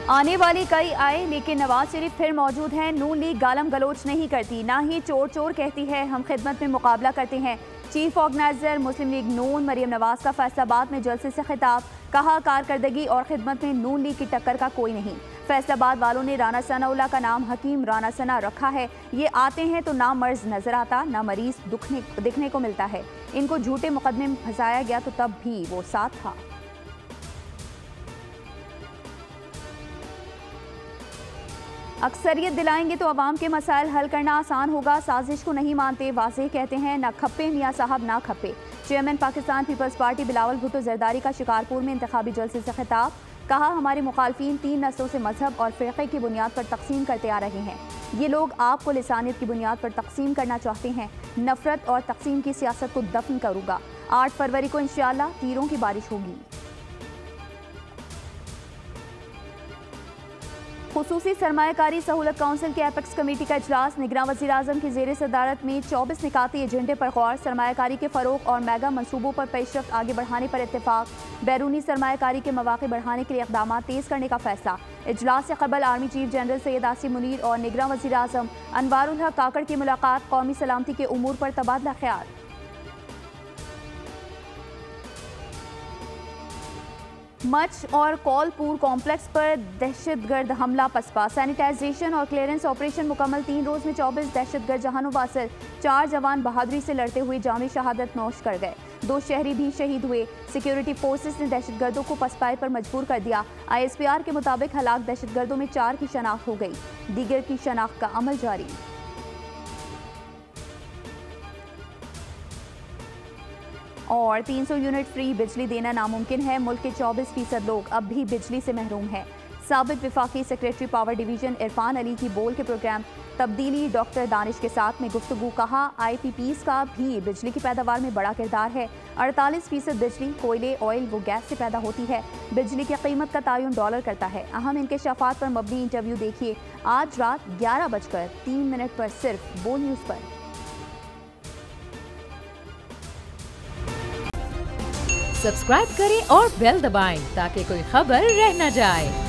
आने वाली कई आए लेकिन नवाज शरीफ फिर मौजूद हैं। नून लीग गालम गलोच नहीं करती, ना ही चोर चोर कहती है, हम खिदमत में मुकाबला करते हैं। चीफ ऑर्गेनाइजर मुस्लिम लीग नून मरियम नवाज का फैसलाबाद में जलसे से खिताब, कहा कारकर्दगी और खिदमत में नून लीग की टक्कर का कोई नहीं। फैसलाबाद वालों ने राना सनाउल्लाह का नाम हकीम राना सना रखा है। ये आते हैं तो ना मर्ज नजर आता, ना मरीज दिखने को मिलता है। इनको झूठे मुकदमे में फंसाया गया तो तब भी वो साथ था। अक्सरियत दिलाएंगे तो अवाम के मसाइल हल करना आसान होगा, साजिश को नहीं मानते, वाज़ेह कहते हैं ना खप्पे मियाँ साहब ना खप्पे। Chairman Pakistan Peoples Party Bilawal Bhutto Zardari का शिकारपुर में इंतखाबी जलसे से खिताब, कहा हमारे मुखालफिन 3 नस्लों से मजहब और फ़िरक़े की बुनियाद पर तकसीम करते आ रहे हैं। ये लोग आपको लिसानियत की बुनियाद पर तकसीम करना चाहते हैं। नफरत और तकसीम की सियासत को दफन करूँगा। 8 फरवरी को इंशाअल्लाह तीरों की बारिश होगी। खुसूसी सरमायाकारी सहूलत काउंसिल के एपेक्स कमेटी का इजलास, निगरान वज़ीर आज़म की ज़ेर सदारत में 24 निकाती एजेंडे पर गौर, सरमायाकारी के फ़रोग़ और मेगा मनसूबों पर पेशरफ्त आगे बढ़ाने पर इत्तेफाक, बैरूनी सरमायाकारी के मौक़े बढ़ाने के लिए इक़दाम तेज़ करने का फैसला। इजलास से कबल army chief general Syed Asim Munir और निगरान वज़ीर आज़म अनवारुल हक काकड़ की मुलाकात, कौमी सलामती के उमूर पर तबादला ख्याल। मच और कौलपुर कॉम्प्लेक्स पर दहशतगर्द हमला पसपा, सैनिटाइजेशन और क्लियरेंस ऑपरेशन मुकम्मल। 3 रोज़ में 24 दहशतगर्द जहानो वासिल, 4 जवान बहादुरी से लड़ते हुए जामी शहादत नोश कर गए। 2 शहरी भी शहीद हुए। सिक्योरिटी फोर्सेस ने दहशतगर्दों को पसपाए पर मजबूर कर दिया। ISPR के मुताबिक हलाक दहशतगर्दों में 4 की शनाख्त हो गई, दीगर की शनाख्त का अमल जारी। और 300 यूनिट फ्री बिजली देना नामुमकिन है, मुल्क के 24% लोग अब भी बिजली से महरूम हैं। साबिक विफाकी secretary power division Irfan Ali की बोल के प्रोग्राम तब्दीली डॉक्टर दानिश के साथ में गुफ्तगू, कहा IPPs का भी बिजली की पैदावार में बड़ा किरदार है। 48% बिजली कोयले, ऑयल व गैस से पैदा होती है। बिजली की कीमत का तयन डॉलर करता है। अहम इंकशाफात पर मबनी इंटरव्यू देखिए आज रात 11:03 पर सिर्फ बोल न्यूज़ पर। सब्सक्राइब करें और बेल दबाएं ताकि कोई खबर रह न जाए।